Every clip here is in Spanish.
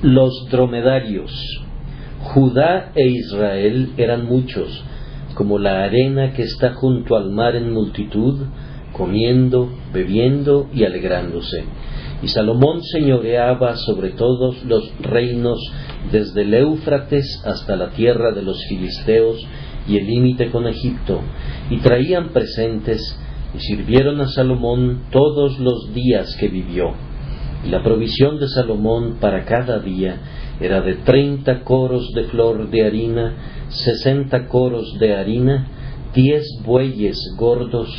Los dromedarios. Judá e Israel eran muchos, como la arena que está junto al mar en multitud, comiendo, bebiendo y alegrándose. Y Salomón señoreaba sobre todos los reinos, desde el Éufrates hasta la tierra de los filisteos y el límite con Egipto, y traían presentes, y sirvieron a Salomón todos los días que vivió. Y la provisión de Salomón para cada día era de 30 coros de flor de harina, 60 coros de harina, 10 bueyes gordos,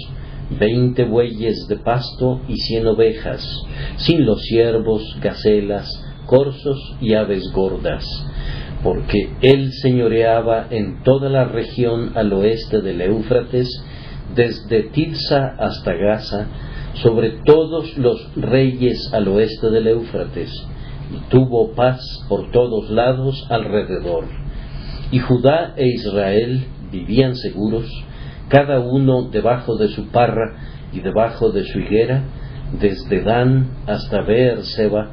20 bueyes de pasto y 100 ovejas, sin los ciervos, gacelas, corzos y aves gordas, porque él señoreaba en toda la región al oeste del Éufrates, desde Tifsa hasta Gaza, sobre todos los reyes al oeste del Éufrates, y tuvo paz por todos lados alrededor. Y Judá e Israel vivían seguros, cada uno debajo de su parra y debajo de su higuera, desde Dan hasta Beer-seba,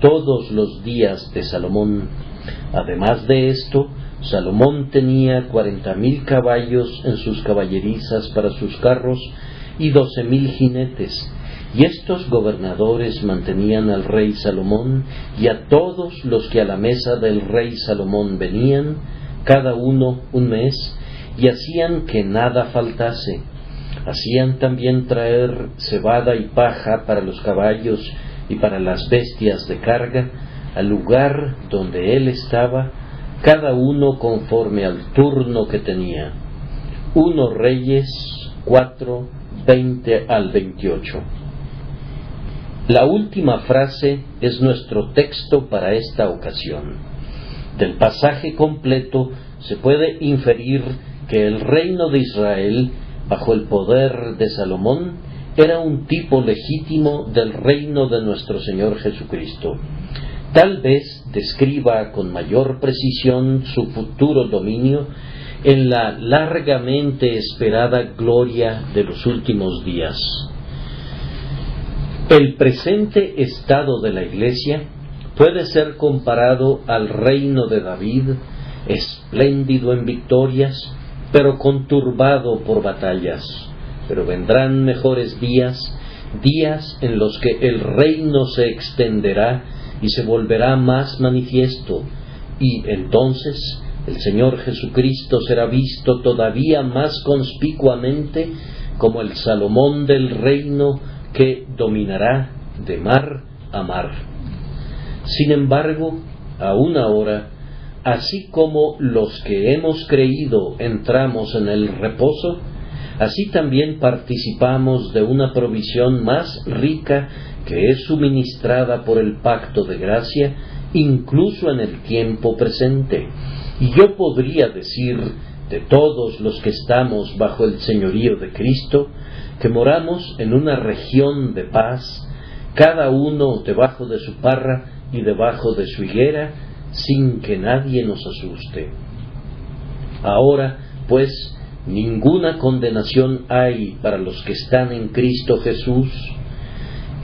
todos los días de Salomón. Además de esto, Salomón tenía 40,000 caballos en sus caballerizas para sus carros y 12,000 jinetes, y estos gobernadores mantenían al rey Salomón y a todos los que a la mesa del rey Salomón venían, cada uno un mes, y hacían que nada faltase. Hacían también traer cebada y paja para los caballos y para las bestias de carga, al lugar donde él estaba, cada uno conforme al turno que tenía. 1 Reyes 4, 20 al 28. La última frase es nuestro texto para esta ocasión. Del pasaje completo se puede inferir que el reino de Israel, bajo el poder de Salomón, era un tipo legítimo del reino de nuestro Señor Jesucristo. Tal vez describa con mayor precisión su futuro dominio en la largamente esperada gloria de los últimos días. El presente estado de la Iglesia puede ser comparado al reino de David, espléndido en victorias, pero conturbado por batallas. Pero vendrán mejores días, días en los que el reino se extenderá y se volverá más manifiesto, y entonces el Señor Jesucristo será visto todavía más conspicuamente como el Salomón del reino que dominará de mar a mar. Sin embargo, aún ahora, así como los que hemos creído entramos en el reposo, así también participamos de una provisión más rica que es suministrada por el pacto de gracia, incluso en el tiempo presente. Y yo podría decir de todos los que estamos bajo el señorío de Cristo, que moramos en una región de paz, cada uno debajo de su parra y debajo de su higuera, sin que nadie nos asuste. Ahora, pues, ninguna condenación hay para los que están en Cristo Jesús,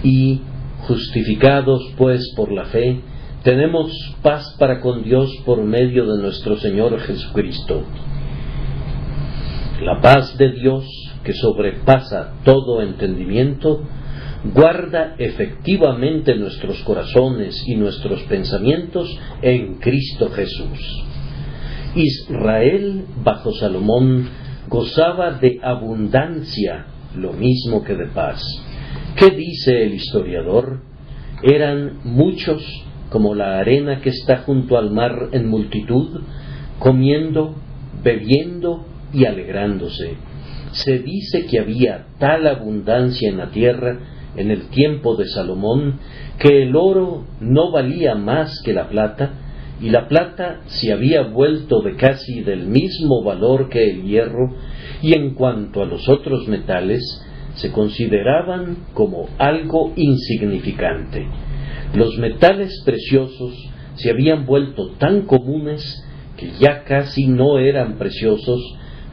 y, justificados pues por la fe, tenemos paz para con Dios por medio de nuestro Señor Jesucristo. La paz de Dios, que sobrepasa todo entendimiento, guarda efectivamente nuestros corazones y nuestros pensamientos en Cristo Jesús. Israel, bajo Salomón, gozaba de abundancia, lo mismo que de paz. ¿Qué dice el historiador? Eran muchos, como la arena que está junto al mar en multitud, comiendo, bebiendo y alegrándose. Se dice que había tal abundancia en la tierra en el tiempo de Salomón, que el oro no valía más que la plata, y la plata se había vuelto de casi del mismo valor que el hierro, y en cuanto a los otros metales, se consideraban como algo insignificante. Los metales preciosos se habían vuelto tan comunes que ya casi no eran preciosos,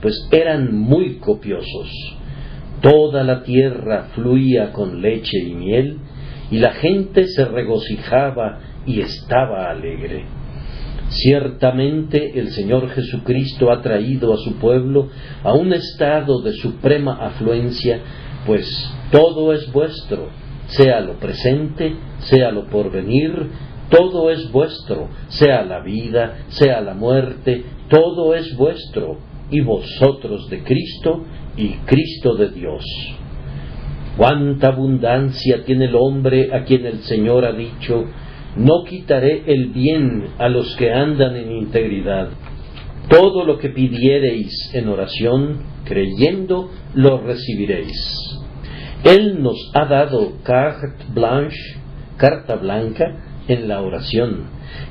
pues eran muy copiosos. Toda la tierra fluía con leche y miel, y la gente se regocijaba y estaba alegre. Ciertamente el Señor Jesucristo ha traído a su pueblo a un estado de suprema afluencia, pues todo es vuestro, sea lo presente, sea lo porvenir, todo es vuestro, sea la vida, sea la muerte, todo es vuestro, y vosotros de Cristo, y Cristo de Dios. Cuánta abundancia tiene el hombre a quien el Señor ha dicho: no quitaré el bien a los que andan en integridad. Todo lo que pidiereis en oración, creyendo, lo recibiréis. Él nos ha dado carte blanche, carta blanca, en la oración.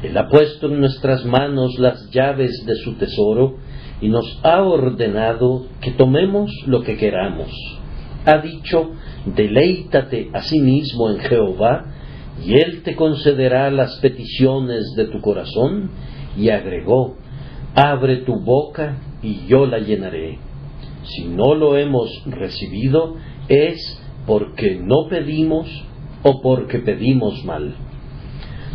Él ha puesto en nuestras manos las llaves de su tesoro y nos ha ordenado que tomemos lo que queramos. Ha dicho: deleítate a sí mismo en Jehová, y Él te concederá las peticiones de tu corazón. Y agregó: abre tu boca y yo la llenaré. Si no lo hemos recibido, es porque no pedimos o porque pedimos mal.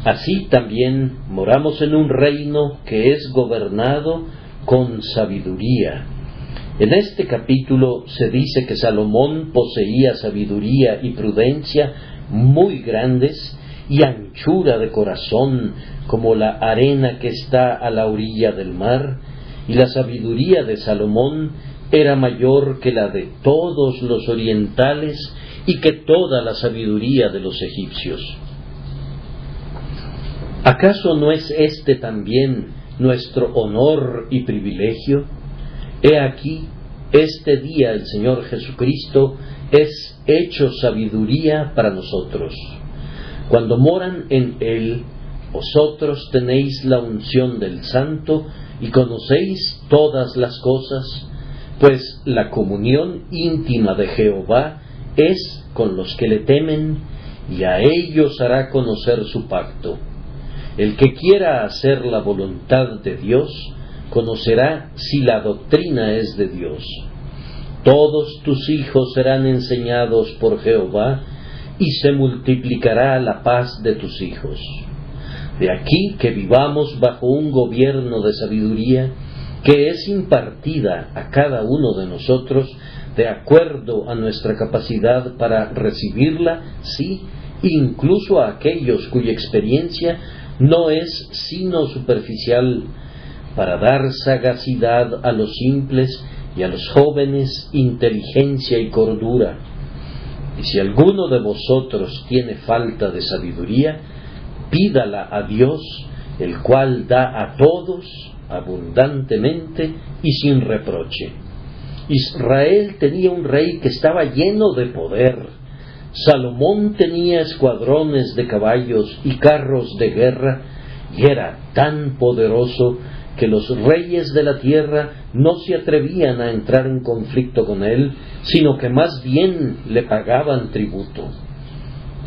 Así también moramos en un reino que es gobernado con sabiduría. En este capítulo se dice que Salomón poseía sabiduría y prudencia muy grandes y anchura de corazón como la arena que está a la orilla del mar, y la sabiduría de Salomón era mayor que la de todos los orientales y que toda la sabiduría de los egipcios. ¿Acaso no es este también nuestro honor y privilegio? He aquí, este día el Señor Jesucristo es hecho sabiduría para nosotros. Cuando moran en Él, vosotros tenéis la unción del Santo y conocéis todas las cosas, pues la comunión íntima de Jehová es con los que le temen, y a ellos hará conocer su pacto. El que quiera hacer la voluntad de Dios, conocerá si la doctrina es de Dios. Todos tus hijos serán enseñados por Jehová, y se multiplicará la paz de tus hijos. De aquí que vivamos bajo un gobierno de sabiduría que es impartida a cada uno de nosotros de acuerdo a nuestra capacidad para recibirla, sí, incluso a aquellos cuya experiencia no es sino superficial, para dar sagacidad a los simples y a los jóvenes inteligencia y cordura. Y si alguno de vosotros tiene falta de sabiduría, pídala a Dios, el cual da a todos abundantemente y sin reproche. Israel tenía un rey que estaba lleno de poder. Salomón tenía escuadrones de caballos y carros de guerra, y era tan poderoso que los reyes de la tierra no se atrevían a entrar en conflicto con él, sino que más bien le pagaban tributo.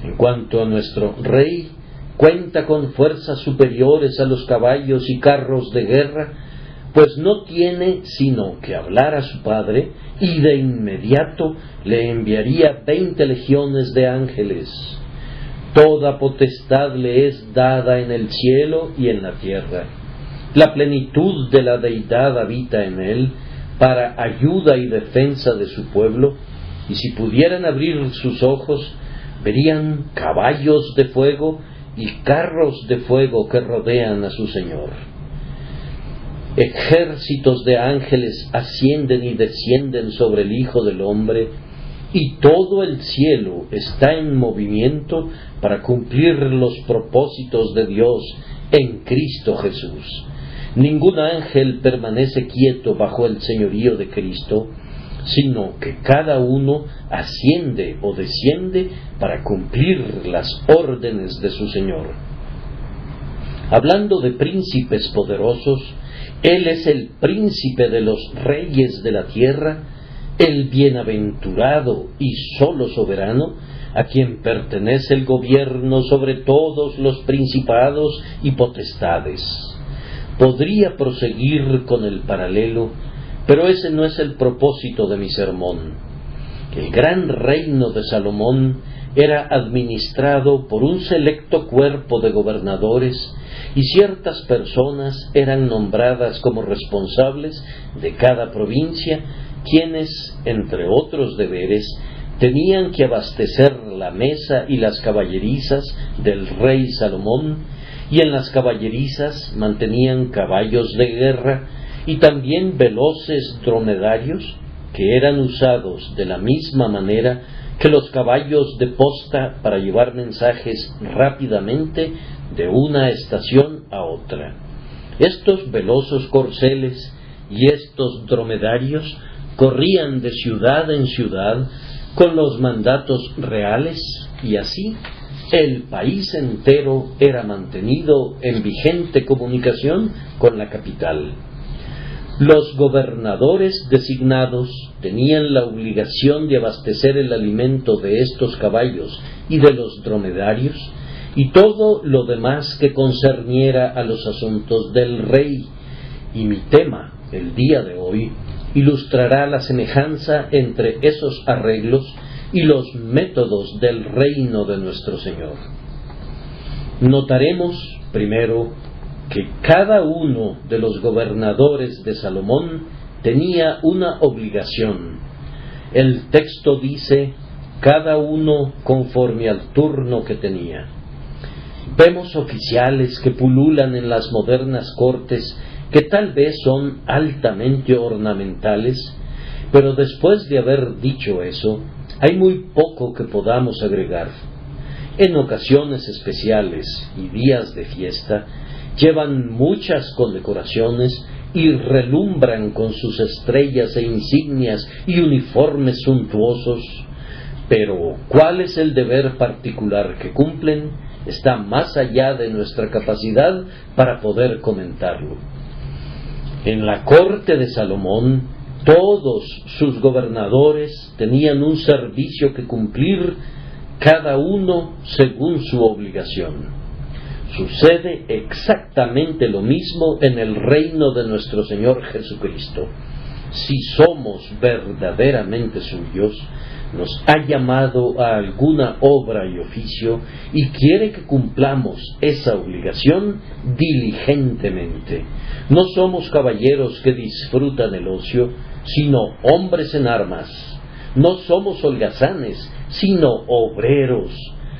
En cuanto a nuestro rey, cuenta con fuerzas superiores a los caballos y carros de guerra, pues no tiene sino que hablar a su padre, y de inmediato le enviaría 20 legiones de ángeles. Toda potestad le es dada en el cielo y en la tierra. La plenitud de la deidad habita en él, para ayuda y defensa de su pueblo, y si pudieran abrir sus ojos, verían caballos de fuego y carros de fuego que rodean a su Señor. Ejércitos de ángeles ascienden y descienden sobre el Hijo del Hombre, y todo el cielo está en movimiento para cumplir los propósitos de Dios en Cristo Jesús. Ningún ángel permanece quieto bajo el señorío de Cristo, sino que cada uno asciende o desciende para cumplir las órdenes de su Señor. Hablando de príncipes poderosos, Él es el príncipe de los reyes de la tierra, el bienaventurado y solo soberano, a quien pertenece el gobierno sobre todos los principados y potestades. Podría proseguir con el paralelo, pero ese no es el propósito de mi sermón. El gran reino de Salomón era administrado por un selecto cuerpo de gobernadores y ciertas personas eran nombradas como responsables de cada provincia, quienes, entre otros deberes, tenían que abastecer la mesa y las caballerizas del rey Salomón, y en las caballerizas mantenían caballos de guerra y también veloces dromedarios que eran usados de la misma manera que los caballos de posta para llevar mensajes rápidamente de una estación a otra. Estos velosos corceles y estos dromedarios corrían de ciudad en ciudad con los mandatos reales, y así el país entero era mantenido en vigente comunicación con la capital. Los gobernadores designados tenían la obligación de abastecer el alimento de estos caballos y de los dromedarios, y todo lo demás que concerniera a los asuntos del rey. Y mi tema, el día de hoy, ilustrará la semejanza entre esos arreglos y los métodos del reino de nuestro Señor. Notaremos, primero, que cada uno de los gobernadores de Salomón tenía una obligación. El texto dice, cada uno conforme al turno que tenía. Vemos oficiales que pululan en las modernas cortes, que tal vez son altamente ornamentales, pero después de haber dicho eso, hay muy poco que podamos agregar. En ocasiones especiales y días de fiesta, llevan muchas condecoraciones y relumbran con sus estrellas e insignias y uniformes suntuosos, pero ¿cuál es el deber particular que cumplen? Está más allá de nuestra capacidad para poder comentarlo. En la corte de Salomón, todos sus gobernadores tenían un servicio que cumplir, cada uno según su obligación. Sucede exactamente lo mismo en el reino de nuestro Señor Jesucristo. Si somos verdaderamente suyos, nos ha llamado a alguna obra y oficio y quiere que cumplamos esa obligación diligentemente. No somos caballeros que disfrutan el ocio, sino hombres en armas. No somos holgazanes, sino obreros.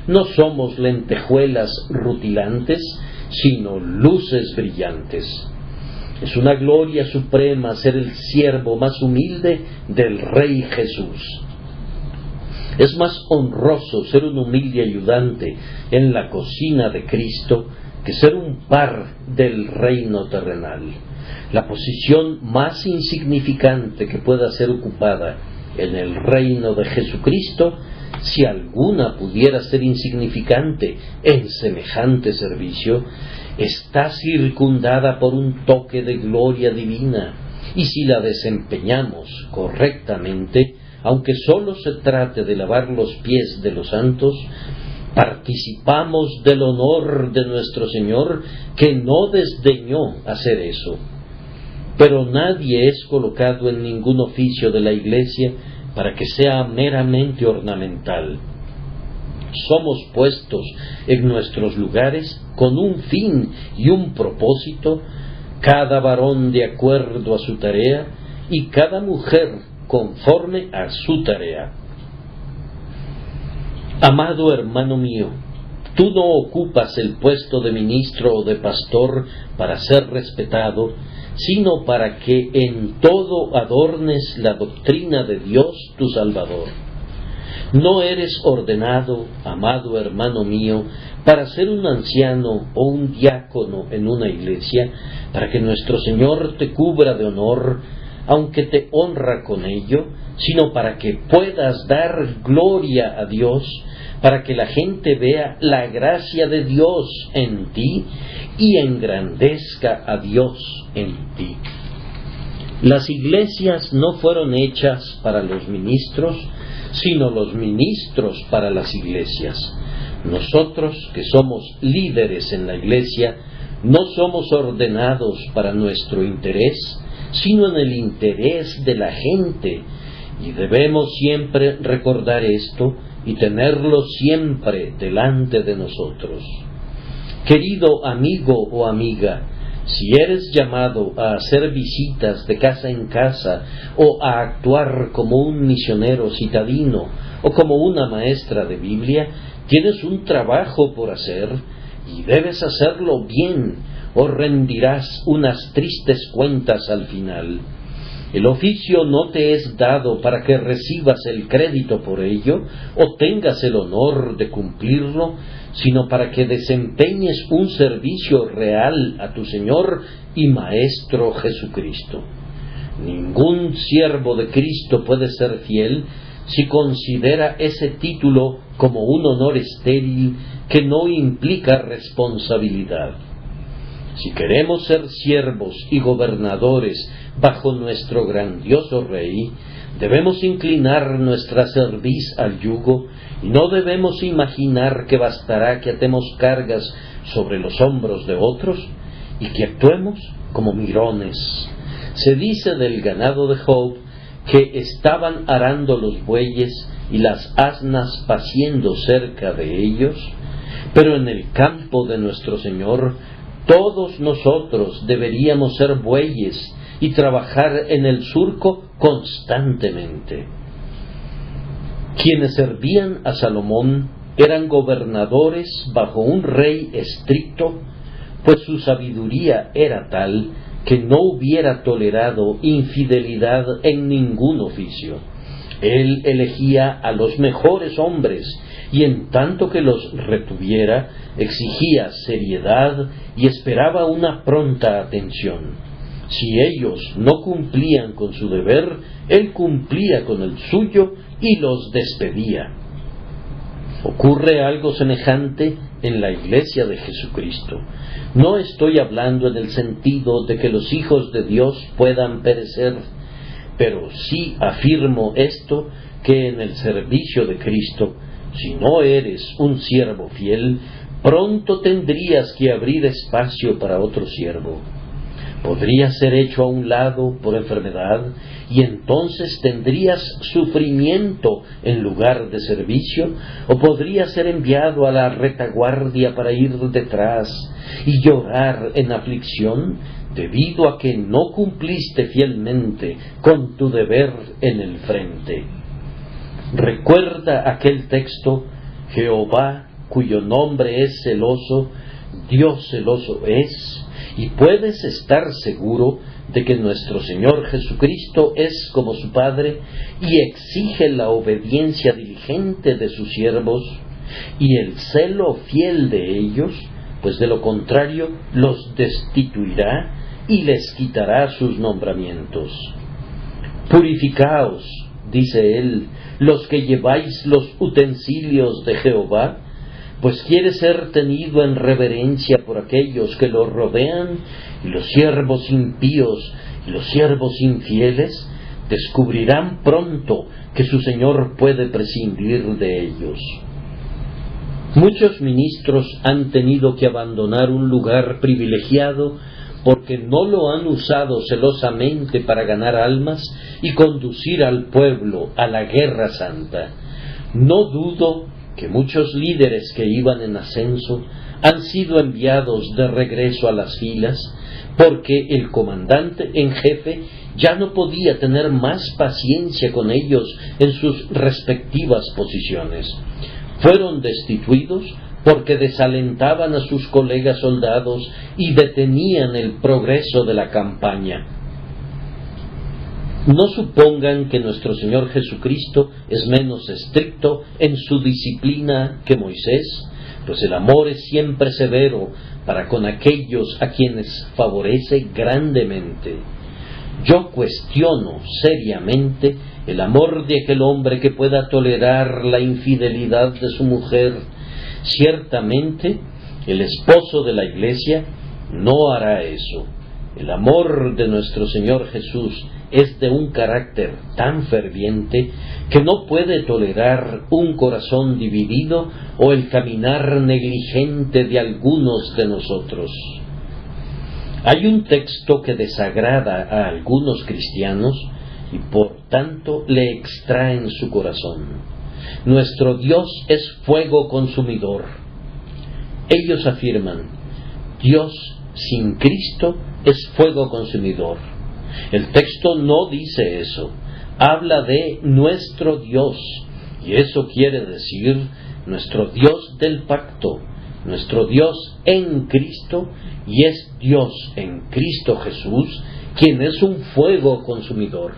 No somos lentejuelas rutilantes, sino luces brillantes. Es una gloria suprema ser el siervo más humilde del Rey Jesús. Es más honroso ser un humilde ayudante en la cocina de Cristo que ser un par del reino terrenal. La posición más insignificante que pueda ser ocupada en el reino de Jesucristo, si alguna pudiera ser insignificante en semejante servicio, está circundada por un toque de gloria divina, y si la desempeñamos correctamente, aunque sólo se trate de lavar los pies de los santos, participamos del honor de nuestro Señor, que no desdeñó hacer eso. Pero nadie es colocado en ningún oficio de la Iglesia para que sea meramente ornamental. Somos puestos en nuestros lugares con un fin y un propósito, cada varón de acuerdo a su tarea y cada mujer conforme a su tarea. Amado hermano mío, tú no ocupas el puesto de ministro o de pastor para ser respetado, sino para que en todo adornes la doctrina de Dios tu Salvador. No eres ordenado, amado hermano mío, para ser un anciano o un diácono en una iglesia, para que nuestro Señor te cubra de honor, aunque te honra con ello, sino para que puedas dar gloria a Dios, para que la gente vea la gracia de Dios en ti y engrandezca a Dios en ti. Las iglesias no fueron hechas para los ministros, sino los ministros para las iglesias. Nosotros, que somos líderes en la iglesia, no somos ordenados para nuestro interés, sino en el interés de la gente, Y debemos siempre recordar esto y tenerlo siempre delante de nosotros. Querido amigo o amiga, si eres llamado a hacer visitas de casa en casa o a actuar como un misionero citadino o como una maestra de Biblia, tienes un trabajo por hacer y debes hacerlo bien o rendirás unas tristes cuentas al final. El oficio no te es dado para que recibas el crédito por ello o tengas el honor de cumplirlo, sino para que desempeñes un servicio real a tu Señor y Maestro Jesucristo. Ningún siervo de Cristo puede ser fiel si considera ese título como un honor estéril que no implica responsabilidad. Si queremos ser siervos y gobernadores bajo nuestro grandioso Rey, debemos inclinar nuestra cerviz al yugo y no debemos imaginar que bastará que atemos cargas sobre los hombros de otros y que actuemos como mirones. Se dice del ganado de Job que estaban arando los bueyes y las asnas paciendo cerca de ellos, pero en el campo de nuestro Señor todos nosotros deberíamos ser bueyes y trabajar en el surco constantemente. Quienes servían a Salomón eran gobernadores bajo un rey estricto, pues su sabiduría era tal que no hubiera tolerado infidelidad en ningún oficio. Él elegía a los mejores hombres y en tanto que los retuviera, exigía seriedad y esperaba una pronta atención. Si ellos no cumplían con su deber, él cumplía con el suyo y los despedía. Ocurre algo semejante en la Iglesia de Jesucristo. No estoy hablando en el sentido de que los hijos de Dios puedan perecer, pero sí afirmo esto, que en el servicio de Cristo, si no eres un siervo fiel, pronto tendrías que abrir espacio para otro siervo. Podrías ser hecho a un lado por enfermedad y entonces tendrías sufrimiento en lugar de servicio, o podrías ser enviado a la retaguardia para ir detrás y llorar en aflicción debido a que no cumpliste fielmente con tu deber en el frente. Recuerda aquel texto: Jehová, cuyo nombre es celoso, Dios celoso es, y puedes estar seguro de que nuestro Señor Jesucristo es como su Padre y exige la obediencia diligente de sus siervos y el celo fiel de ellos, pues de lo contrario los destituirá y les quitará sus nombramientos. Purificaos, dice él, los que lleváis los utensilios de Jehová, pues quiere ser tenido en reverencia por aquellos que lo rodean, y los siervos impíos y los siervos infieles descubrirán pronto que su Señor puede prescindir de ellos. Muchos ministros han tenido que abandonar un lugar privilegiado porque no lo han usado celosamente para ganar almas y conducir al pueblo a la guerra santa. No dudo que muchos líderes que iban en ascenso han sido enviados de regreso a las filas porque el comandante en jefe ya no podía tener más paciencia con ellos en sus respectivas posiciones. Fueron destituidos porque desalentaban a sus colegas soldados y detenían el progreso de la campaña. No supongan que nuestro Señor Jesucristo es menos estricto en su disciplina que Moisés, pues el amor es siempre severo para con aquellos a quienes favorece grandemente. Yo cuestiono seriamente el amor de aquel hombre que pueda tolerar la infidelidad de su mujer. Ciertamente, el esposo de la Iglesia no hará eso. El amor de nuestro Señor Jesús es de un carácter tan ferviente que no puede tolerar un corazón dividido o el caminar negligente de algunos de nosotros. Hay un texto que desagrada a algunos cristianos y por tanto le extraen su corazón. Nuestro Dios es fuego consumidor. Ellos afirman, Dios sin Cristo es fuego consumidor. El texto no dice eso, habla de nuestro Dios, y eso quiere decir nuestro Dios del pacto, nuestro Dios en Cristo, y es Dios en Cristo Jesús, quien es un fuego consumidor.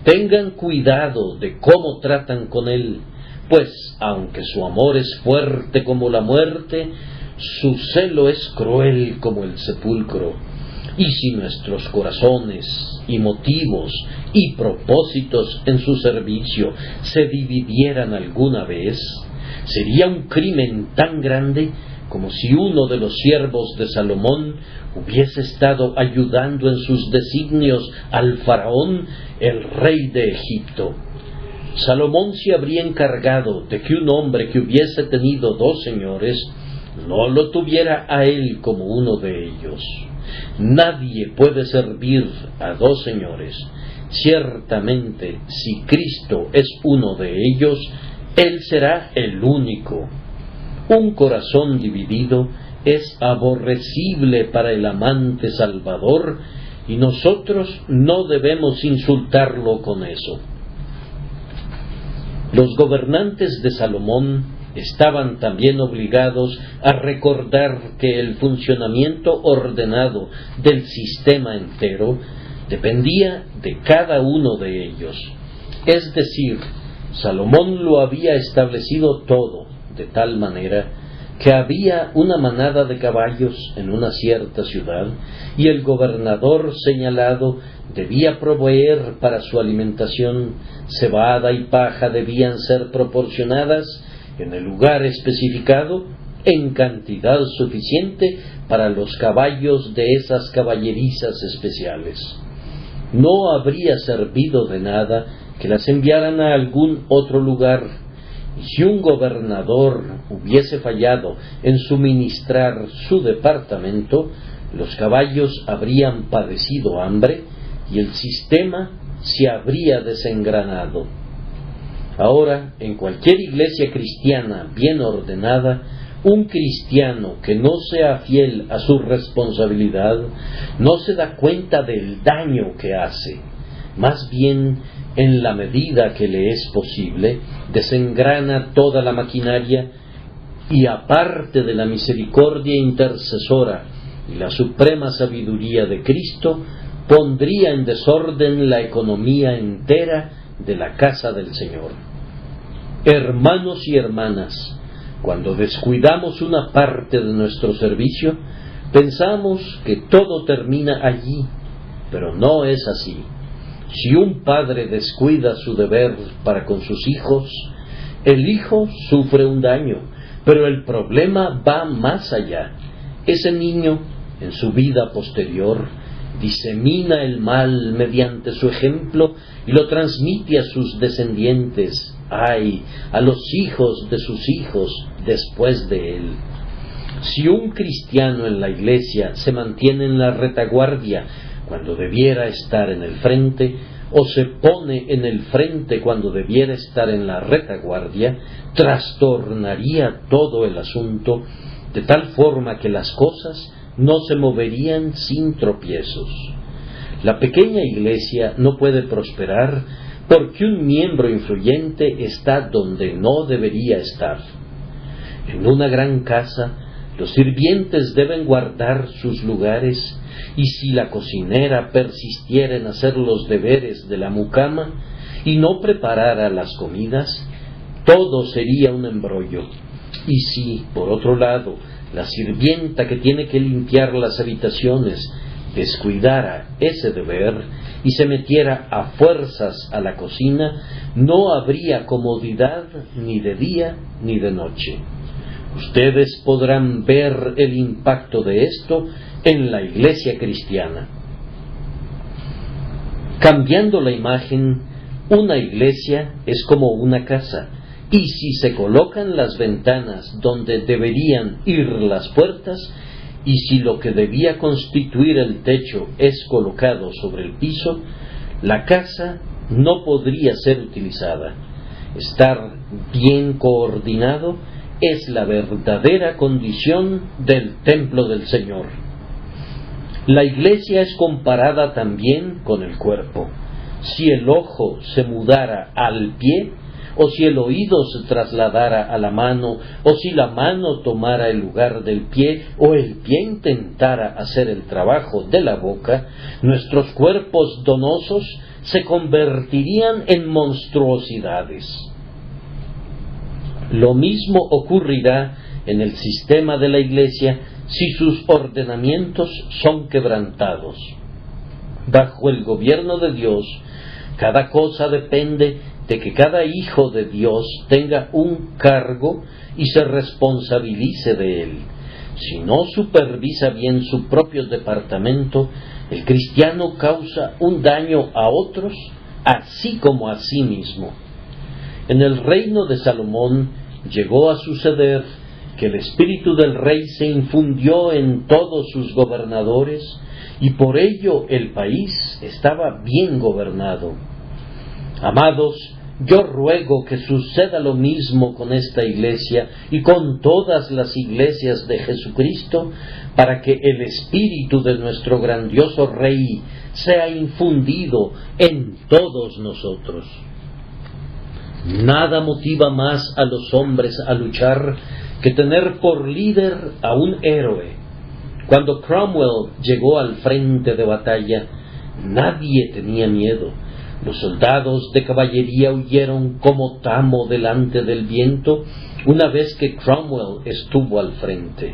Tengan cuidado de cómo tratan con Él, pues aunque su amor es fuerte como la muerte, su celo es cruel como el sepulcro. Y si nuestros corazones y motivos y propósitos en su servicio se dividieran alguna vez, sería un crimen tan grande como si uno de los siervos de Salomón hubiese estado ayudando en sus designios al faraón, el rey de Egipto. Salomón se habría encargado de que un hombre que hubiese tenido 2 señores no lo tuviera a él como uno de ellos. Nadie puede servir a 2 señores. Ciertamente, si Cristo es uno de ellos, Él será el único. Un corazón dividido es aborrecible para el amante Salvador, y nosotros no debemos insultarlo con eso. Los gobernantes de Salomón estaban también obligados a recordar que el funcionamiento ordenado del sistema entero dependía de cada uno de ellos. Es decir, Salomón lo había establecido todo de tal manera que había una manada de caballos en una cierta ciudad y el gobernador señalado debía proveer para su alimentación cebada y paja debían ser proporcionadas en el lugar especificado en cantidad suficiente para los caballos de esas caballerizas especiales. No habría servido de nada que las enviaran a algún otro lugar, y si un gobernador hubiese fallado en suministrar su departamento, los caballos habrían padecido hambre y el sistema se habría desengranado. Ahora, en cualquier iglesia cristiana bien ordenada, un cristiano que no sea fiel a su responsabilidad no se da cuenta del daño que hace. Más bien, en la medida que le es posible, desengrana toda la maquinaria y, aparte de la misericordia intercesora y la suprema sabiduría de Cristo, pondría en desorden la economía entera de la casa del Señor. Hermanos y hermanas, cuando descuidamos una parte de nuestro servicio, pensamos que todo termina allí, pero no es así. Si un padre descuida su deber para con sus hijos, el hijo sufre un daño, pero el problema va más allá. Ese niño, en su vida posterior, disemina el mal mediante su ejemplo y lo transmite a sus descendientes, a los hijos de sus hijos después de él. Si un cristiano en la iglesia se mantiene en la retaguardia cuando debiera estar en el frente, o se pone en el frente cuando debiera estar en la retaguardia, trastornaría todo el asunto, de tal forma que las cosas no se moverían sin tropiezos. La pequeña iglesia no puede prosperar porque un miembro influyente está donde no debería estar. En una gran casa, los sirvientes deben guardar sus lugares, y si la cocinera persistiera en hacer los deberes de la mucama y no preparara las comidas, todo sería un embrollo. Y si, por otro lado, la sirvienta que tiene que limpiar las habitaciones descuidara ese deber y se metiera a fuerzas a la cocina, no habría comodidad ni de día ni de noche. Ustedes podrán ver el impacto de esto en la iglesia cristiana. Cambiando la imagen, una iglesia es como una casa, y si se colocan las ventanas donde deberían ir las puertas, y si lo que debía constituir el techo es colocado sobre el piso, La casa no podría ser utilizada. Estar bien coordinado es la verdadera condición del templo del Señor. La iglesia es comparada también con el cuerpo. Si el ojo se mudara al pie, o si el oído se trasladara a la mano, o si la mano tomara el lugar del pie, o el pie intentara hacer el trabajo de la boca, nuestros cuerpos donosos se convertirían en monstruosidades. Lo mismo ocurrirá en el sistema de la Iglesia si sus ordenamientos son quebrantados. Bajo el gobierno de Dios, cada cosa depende de que cada hijo de Dios tenga un cargo y se responsabilice de él. Si no supervisa bien su propio departamento, el cristiano causa un daño a otros, así como a sí mismo. En el reino de Salomón llegó a suceder que el espíritu del rey se infundió en todos sus gobernadores, y por ello el país estaba bien gobernado. Amados, yo ruego que suceda lo mismo con esta iglesia y con todas las iglesias de Jesucristo, para que el espíritu de nuestro grandioso Rey sea infundido en todos nosotros. Nada motiva más a los hombres a luchar que tener por líder a un héroe. Cuando Cromwell llegó al frente de batalla, nadie tenía miedo. Los soldados de caballería huyeron como tamo delante del viento una vez que Cromwell estuvo al frente.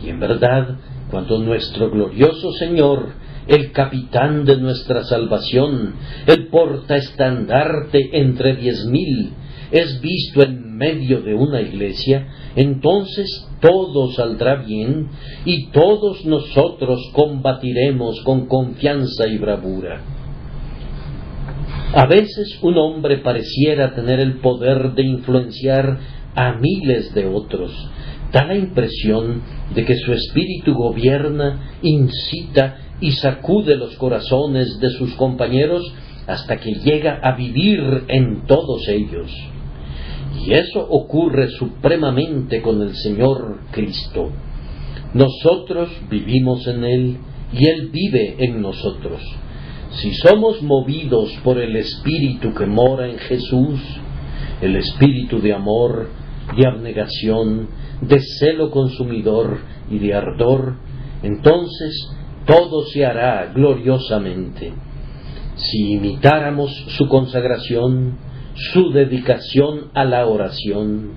Y en verdad, cuando nuestro glorioso Señor, el capitán de nuestra salvación, el portaestandarte entre 10,000, es visto en medio de una iglesia, entonces todo saldrá bien y todos nosotros combatiremos con confianza y bravura. A veces un hombre pareciera tener el poder de influenciar a miles de otros. Da la impresión de que su espíritu gobierna, incita y sacude los corazones de sus compañeros hasta que llega a vivir en todos ellos. Y eso ocurre supremamente con el Señor Cristo. Nosotros vivimos en Él y Él vive en nosotros. Si somos movidos por el Espíritu que mora en Jesús, el Espíritu de amor, de abnegación, de celo consumidor y de ardor, entonces todo se hará gloriosamente. Si imitáramos su consagración, su dedicación a la oración,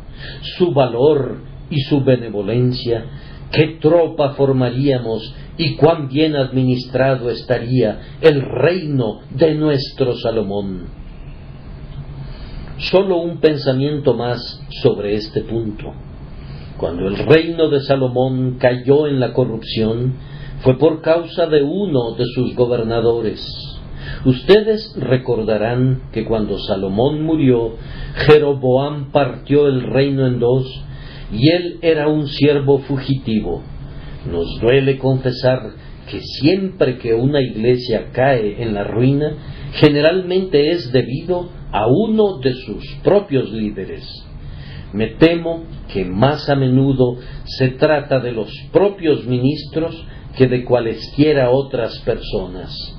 su valor y su benevolencia, qué tropa formaríamos y cuán bien administrado estaría el reino de nuestro Salomón. Solo un pensamiento más sobre este punto. Cuando el reino de Salomón cayó en la corrupción, fue por causa de uno de sus gobernadores. Ustedes recordarán que cuando Salomón murió, Jeroboam partió el reino en dos, y él era un siervo fugitivo. Nos duele confesar que siempre que una iglesia cae en la ruina, generalmente es debido a uno de sus propios líderes. Me temo que más a menudo se trata de los propios ministros que de cualesquiera otras personas.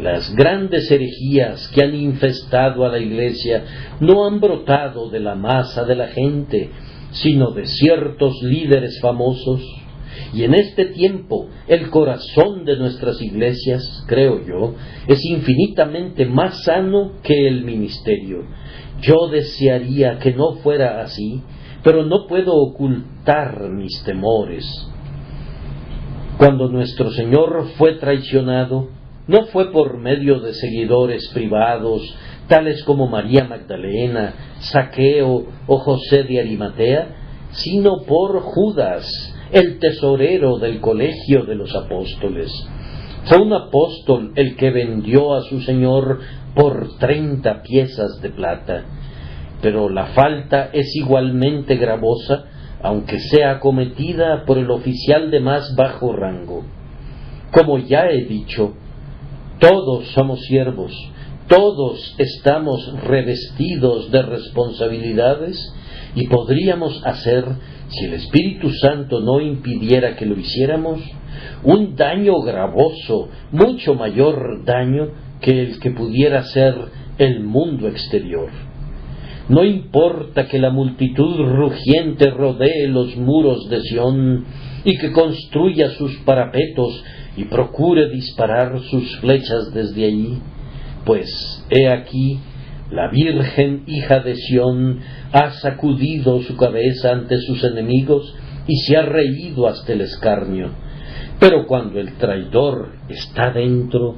Las grandes herejías que han infestado a la iglesia no han brotado de la masa de la gente, sino de ciertos líderes famosos. Y en este tiempo, el corazón de nuestras iglesias, creo yo, es infinitamente más sano que el ministerio. Yo desearía que no fuera así, pero no puedo ocultar mis temores. Cuando nuestro Señor fue traicionado, no fue por medio de seguidores privados, tales como María Magdalena, Zaqueo o José de Arimatea, sino por Judas, el tesorero del colegio de los apóstoles. Fue un apóstol el que vendió a su Señor por 30 piezas de plata. Pero la falta es igualmente gravosa, aunque sea cometida por el oficial de más bajo rango. Como ya he dicho, todos somos siervos, Todos estamos revestidos de responsabilidades y podríamos hacer, si el Espíritu Santo no impidiera que lo hiciéramos, un daño gravoso, mucho mayor daño que el que pudiera ser el mundo exterior. No importa que la multitud rugiente rodee los muros de Sión y que construya sus parapetos y procure disparar sus flechas desde allí, pues he aquí, la Virgen hija de Sión ha sacudido su cabeza ante sus enemigos y se ha reído hasta el escarnio. Pero cuando el traidor está dentro,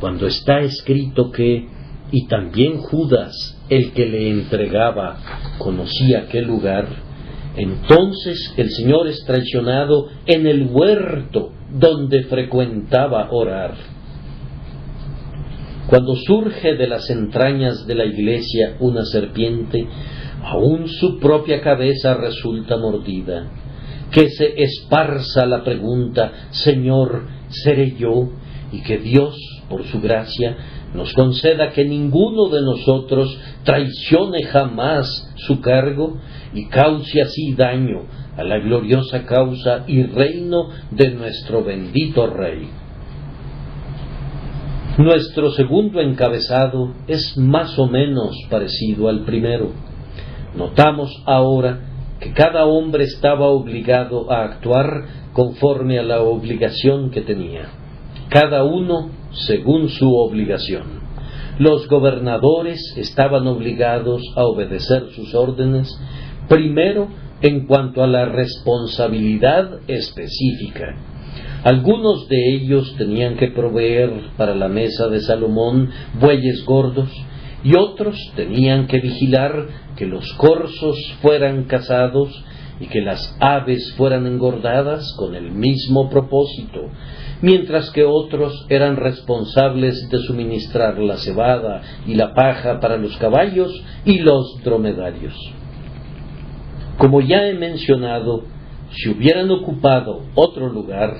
cuando está escrito que, y también Judas, el que le entregaba, conocía aquel lugar, entonces el Señor es traicionado en el huerto donde frecuentaba orar. Cuando surge de las entrañas de la iglesia una serpiente, aún su propia cabeza resulta mordida. Que se esparza la pregunta, Señor, ¿seré yo? Y que Dios, por su gracia, nos conceda que ninguno de nosotros traicione jamás su cargo y cause así daño a la gloriosa causa y reino de nuestro bendito Rey. Nuestro segundo encabezado es más o menos parecido al primero. Notamos ahora que cada hombre estaba obligado a actuar conforme a la obligación que tenía, cada uno según su obligación. Los gobernadores estaban obligados a obedecer sus órdenes, primero en cuanto a la responsabilidad específica. Algunos de ellos tenían que proveer para la mesa de Salomón bueyes gordos, y otros tenían que vigilar que los corzos fueran cazados y que las aves fueran engordadas con el mismo propósito, mientras que otros eran responsables de suministrar la cebada y la paja para los caballos y los dromedarios. Como ya he mencionado, si hubieran ocupado otro lugar,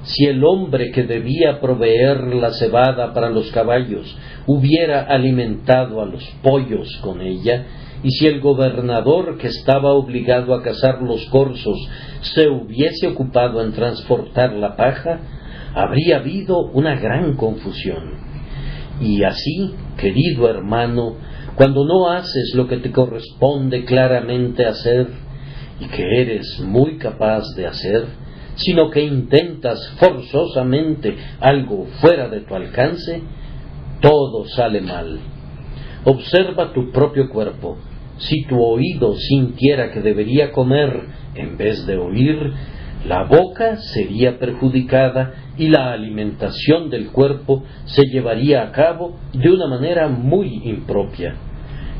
si el hombre que debía proveer la cebada para los caballos hubiera alimentado a los pollos con ella, y si el gobernador que estaba obligado a cazar los corzos se hubiese ocupado en transportar la paja, habría habido una gran confusión. Y así, querido hermano, cuando no haces lo que te corresponde claramente hacer, y que eres muy capaz de hacer, sino que intentas forzosamente algo fuera de tu alcance, todo sale mal. Observa tu propio cuerpo. Si tu oído sintiera que debería comer en vez de oír, la boca sería perjudicada y la alimentación del cuerpo se llevaría a cabo de una manera muy impropia.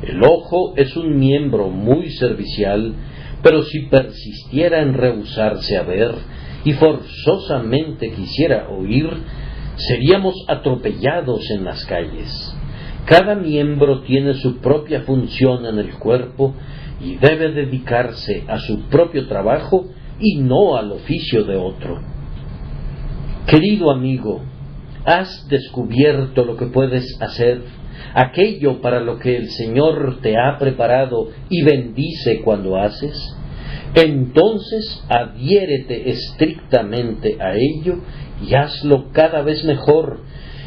El ojo es un miembro muy servicial, pero si persistiera en rehusarse a ver y forzosamente quisiera oír, seríamos atropellados en las calles. Cada miembro tiene su propia función en el cuerpo y debe dedicarse a su propio trabajo y no al oficio de otro. Querido amigo, ¿has descubierto lo que puedes hacer, aquello para lo que el Señor te ha preparado y bendice cuando haces? Entonces adhiérete estrictamente a ello y hazlo cada vez mejor,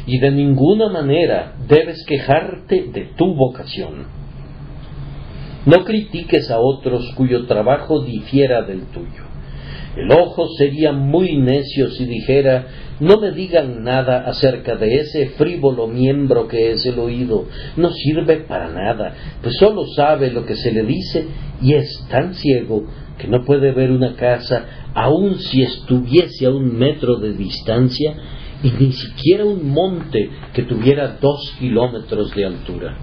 y de ninguna manera debes quejarte de tu vocación. No critiques a otros cuyo trabajo difiera del tuyo. El ojo sería muy necio si dijera: no me digan nada acerca de ese frívolo miembro que es el oído, no sirve para nada, pues solo sabe lo que se le dice y es tan ciego que no puede ver una casa aun si estuviese a 1 metro de distancia, y ni siquiera un monte que tuviera 2 kilómetros de altura.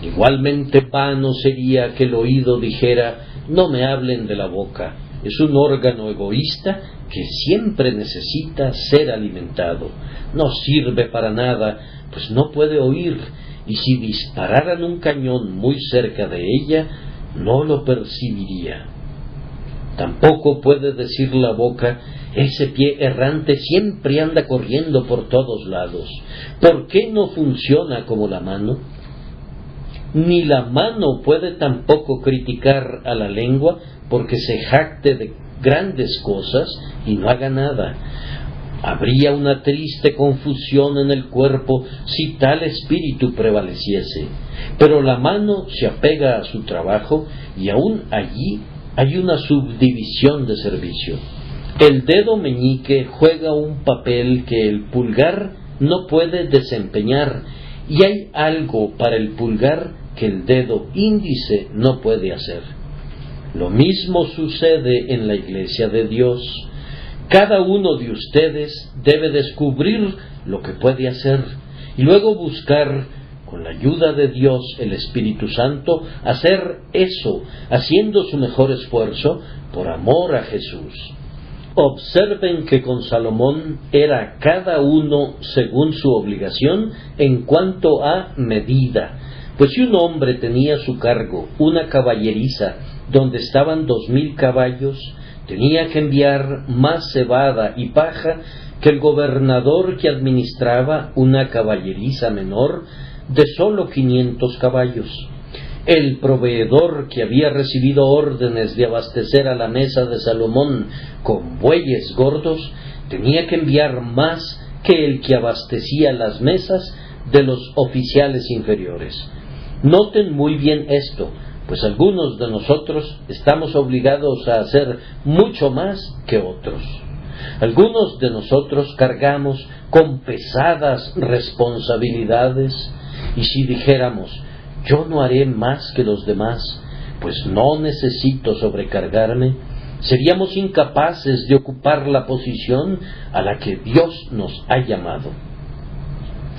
Igualmente vano sería que el oído dijera: no me hablen de la boca, es un órgano egoísta que siempre necesita ser alimentado, no sirve para nada, pues no puede oír, y si dispararan un cañón muy cerca de ella, no lo percibiría. Tampoco puede decir la boca: Ese pie errante siempre anda corriendo por todos lados. ¿Por qué no funciona como la mano? Ni la mano puede tampoco criticar a la lengua porque se jacte de grandes cosas y no haga nada. Habría una triste confusión en el cuerpo si tal espíritu prevaleciese. Pero la mano se apega a su trabajo y aún allí hay una subdivisión de servicio. El dedo meñique juega un papel que el pulgar no puede desempeñar, y hay algo para el pulgar que el dedo índice no puede hacer. Lo mismo sucede en la Iglesia de Dios. Cada uno de ustedes debe descubrir lo que puede hacer y luego buscar, con la ayuda de Dios, el Espíritu Santo, hacer eso, haciendo su mejor esfuerzo por amor a Jesús. Observen que con Salomón era cada uno según su obligación en cuanto a medida. Pues si un hombre tenía a su cargo una caballeriza donde estaban 2000 caballos, tenía que enviar más cebada y paja que el gobernador que administraba una caballeriza menor de sólo 500 caballos. El proveedor que había recibido órdenes de abastecer a la mesa de Salomón con bueyes gordos tenía que enviar más que el que abastecía las mesas de los oficiales inferiores. Noten muy bien esto, pues algunos de nosotros estamos obligados a hacer mucho más que otros. Algunos de nosotros cargamos con pesadas responsabilidades, y si dijéramos, yo no haré más que los demás, pues no necesito sobrecargarme, seríamos incapaces de ocupar la posición a la que Dios nos ha llamado.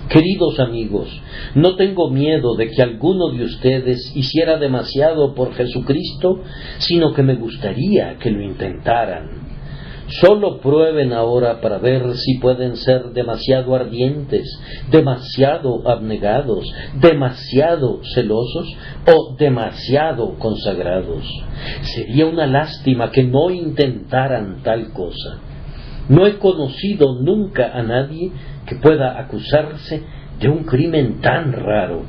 Queridos amigos, no tengo miedo de que alguno de ustedes hiciera demasiado por Jesucristo, sino que me gustaría que lo intentaran. Solo prueben ahora para ver si pueden ser demasiado ardientes, demasiado abnegados, demasiado celosos o demasiado consagrados. Sería una lástima que no intentaran tal cosa. No he conocido nunca a nadie que pueda acusarse de un crimen tan raro.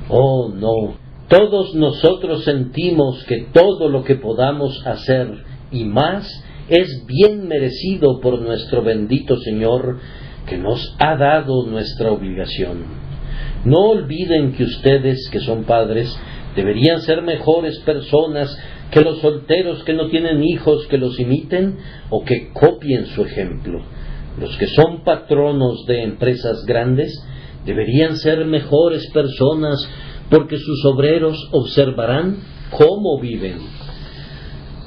Oh, no. Todos nosotros sentimos que todo lo que podamos hacer y más es bien merecido por nuestro bendito Señor, que nos ha dado nuestra obligación. No olviden que ustedes, que son padres, deberían ser mejores personas que los solteros que no tienen hijos que los imiten o que copien su ejemplo. Los que son patronos de empresas grandes deberían ser mejores personas porque sus obreros observarán cómo viven.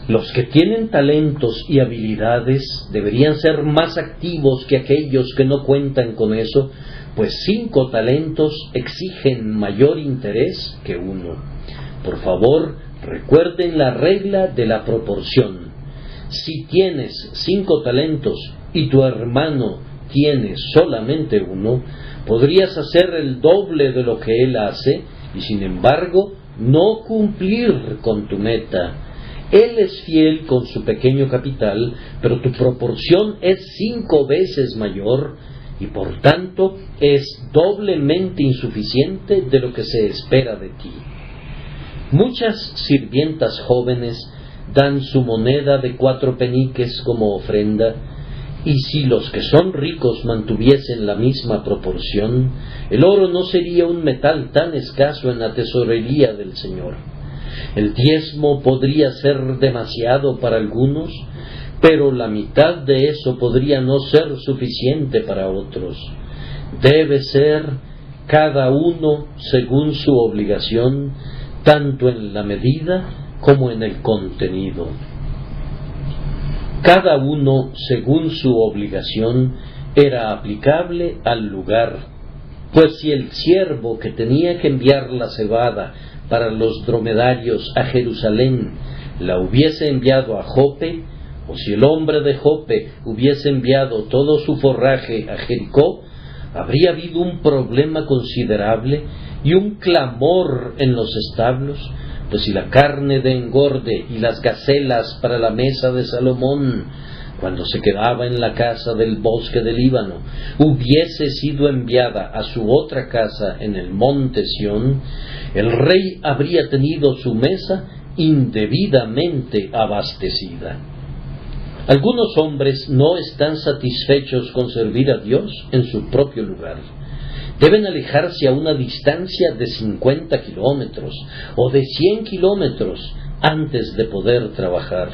Los que tienen talentos y habilidades deberían ser más activos que aquellos que no cuentan con eso, pues 5 talentos exigen mayor interés que 1. Por favor, recuerden la regla de la proporción. Si tienes 5 talentos y tu hermano tiene solamente 1, podrías hacer el doble de lo que él hace y sin embargo no cumplir con tu meta. Él es fiel con su pequeño capital, pero tu proporción es 5 veces mayor y por tanto es doblemente insuficiente de lo que se espera de ti. Muchas sirvientas jóvenes dan su moneda de 4 peniques como ofrenda, y si los que son ricos mantuviesen la misma proporción, el oro no sería un metal tan escaso en la tesorería del Señor. El diezmo podría ser demasiado para algunos, pero la mitad de eso podría no ser suficiente para otros. Debe ser cada uno según su obligación, tanto en la medida como en el contenido. Cada uno según su obligación era aplicable al lugar, pues si el siervo que tenía que enviar la cebada para los dromedarios a Jerusalén la hubiese enviado a Jope, o si el hombre de Jope hubiese enviado todo su forraje a Jericó, habría habido un problema considerable y un clamor en los establos, pues si la carne de engorde y las gacelas para la mesa de Salomón cuando se quedaba en la casa del bosque del Líbano, hubiese sido enviada a su otra casa en el monte Sión, el rey habría tenido su mesa indebidamente abastecida. Algunos hombres no están satisfechos con servir a Dios en su propio lugar. Deben alejarse a una distancia de 50 kilómetros o de 100 kilómetros antes de poder trabajar.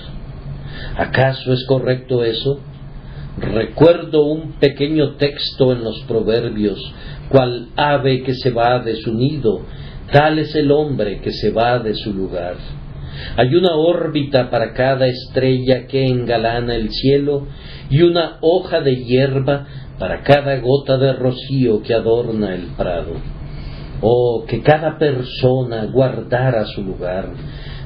¿Acaso es correcto eso? Recuerdo un pequeño texto en los Proverbios: cual ave que se va de su nido, tal es el hombre que se va de su lugar. Hay una órbita para cada estrella que engalana el cielo, y una hoja de hierba para cada gota de rocío que adorna el prado. Oh, que cada persona guardara su lugar.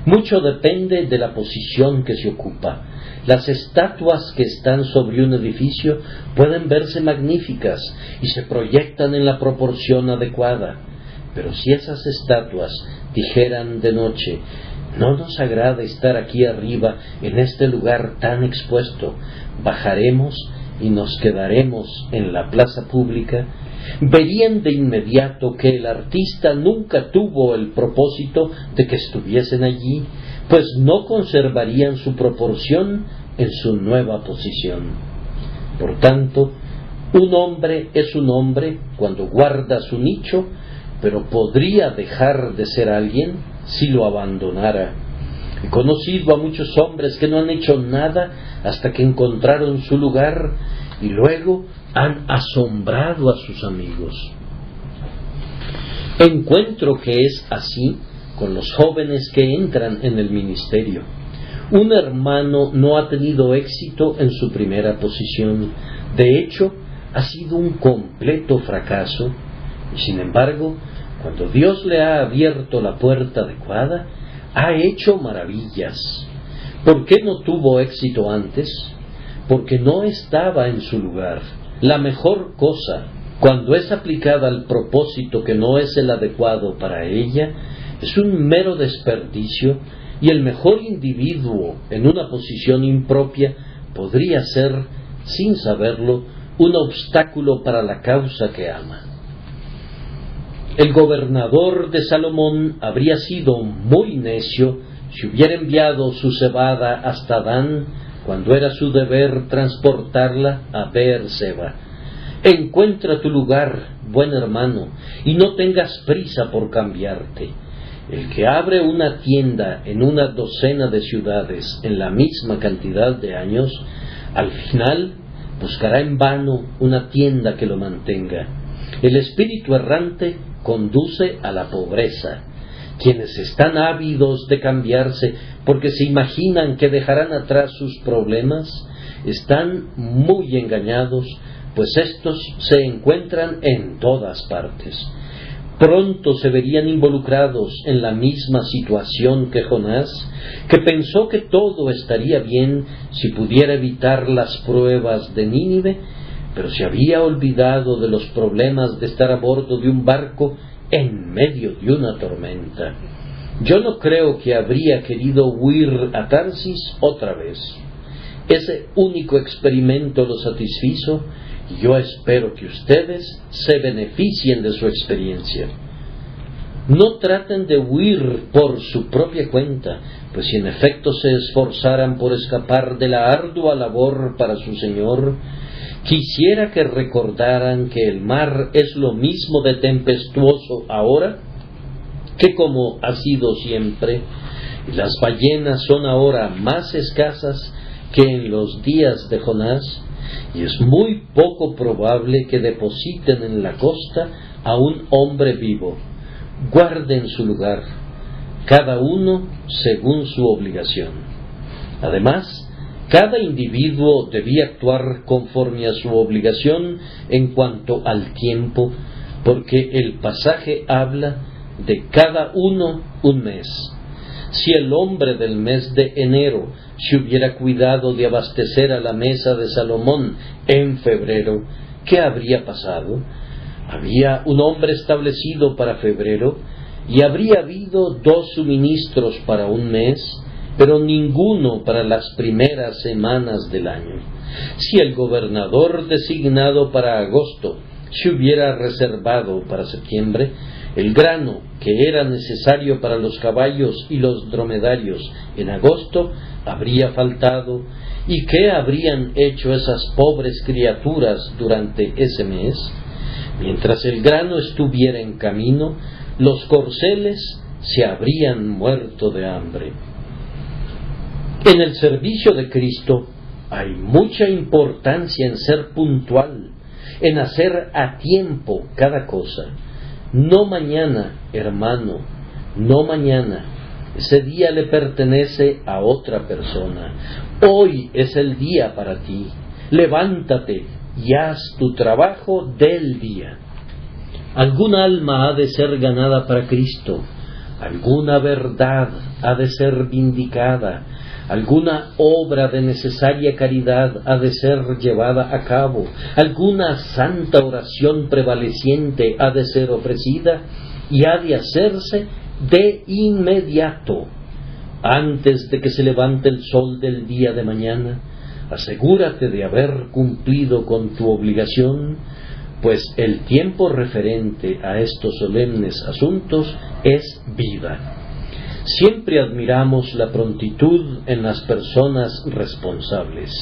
Mucho depende de la posición que se ocupa. Las estatuas que están sobre un edificio pueden verse magníficas y se proyectan en la proporción adecuada. Pero si esas estatuas dijeran de noche: no nos agrada estar aquí arriba en este lugar tan expuesto, bajaremos y nos quedaremos en la plaza pública, verían de inmediato que el artista nunca tuvo el propósito de que estuviesen allí, pues no conservarían su proporción en su nueva posición. Por tanto, un hombre es un hombre cuando guarda su nicho, pero podría dejar de ser alguien si lo abandonara. He conocido a muchos hombres que no han hecho nada hasta que encontraron su lugar y luego han asombrado a sus amigos. Encuentro que es así con los jóvenes que entran en el ministerio. Un hermano no ha tenido éxito en su primera posición. De hecho, ha sido un completo fracaso. Y sin embargo, cuando Dios le ha abierto la puerta adecuada, ha hecho maravillas. ¿Por qué no tuvo éxito antes? Porque no estaba en su lugar. La mejor cosa, cuando es aplicada al propósito que no es el adecuado para ella, es un mero desperdicio, y el mejor individuo en una posición impropia podría ser, sin saberlo, un obstáculo para la causa que ama. El gobernador de Salomón habría sido muy necio si hubiera enviado su cebada hasta Dan, cuando era su deber transportarla a Beer-seba. Encuentra tu lugar, buen hermano, y no tengas prisa por cambiarte. El que abre una tienda en una docena de ciudades en la misma cantidad de años, al final buscará en vano una tienda que lo mantenga. El espíritu errante conduce a la pobreza. Quienes están ávidos de cambiarse porque se imaginan que dejarán atrás sus problemas, están muy engañados, pues estos se encuentran en todas partes. Pronto se verían involucrados en la misma situación que Jonás, que pensó que todo estaría bien si pudiera evitar las pruebas de Nínive, pero se había olvidado de los problemas de estar a bordo de un barco en medio de una tormenta. Yo no creo que habría querido huir a Tarsis otra vez. Ese único experimento lo satisfizo, y yo espero que ustedes se beneficien de su experiencia. No traten de huir por su propia cuenta, pues si en efecto se esforzaran por escapar de la ardua labor para su Señor, quisiera que recordaran que el mar es lo mismo de tempestuoso ahora que como ha sido siempre, y las ballenas son ahora más escasas que en los días de Jonás, y es muy poco probable que depositen en la costa a un hombre vivo. Guarden su lugar, cada uno según su obligación. Además, cada individuo debía actuar conforme a su obligación en cuanto al tiempo, porque el pasaje habla de cada uno un mes. Si el hombre del mes de enero se hubiera cuidado de abastecer a la mesa de Salomón en febrero, ¿qué habría pasado? Había un hombre establecido para febrero, y habría habido 2 suministros para un mes, pero ninguno para las primeras semanas del año. Si el gobernador designado para agosto se hubiera reservado para septiembre, el grano que era necesario para los caballos y los dromedarios en agosto habría faltado. ¿Y qué habrían hecho esas pobres criaturas durante ese mes? Mientras el grano estuviera en camino, los corceles se habrían muerto de hambre. En el servicio de Cristo hay mucha importancia en ser puntual, en hacer a tiempo cada cosa. No mañana, hermano, no mañana. Ese día le pertenece a otra persona. Hoy es el día para ti. Levántate y haz tu trabajo del día. Alguna alma ha de ser ganada para Cristo. Alguna verdad ha de ser vindicada. Alguna obra de necesaria caridad ha de ser llevada a cabo. Alguna santa oración prevaleciente ha de ser ofrecida y ha de hacerse de inmediato. Antes de que se levante el sol del día de mañana, asegúrate de haber cumplido con tu obligación, pues el tiempo referente a estos solemnes asuntos es vida. Siempre admiramos la prontitud en las personas responsables.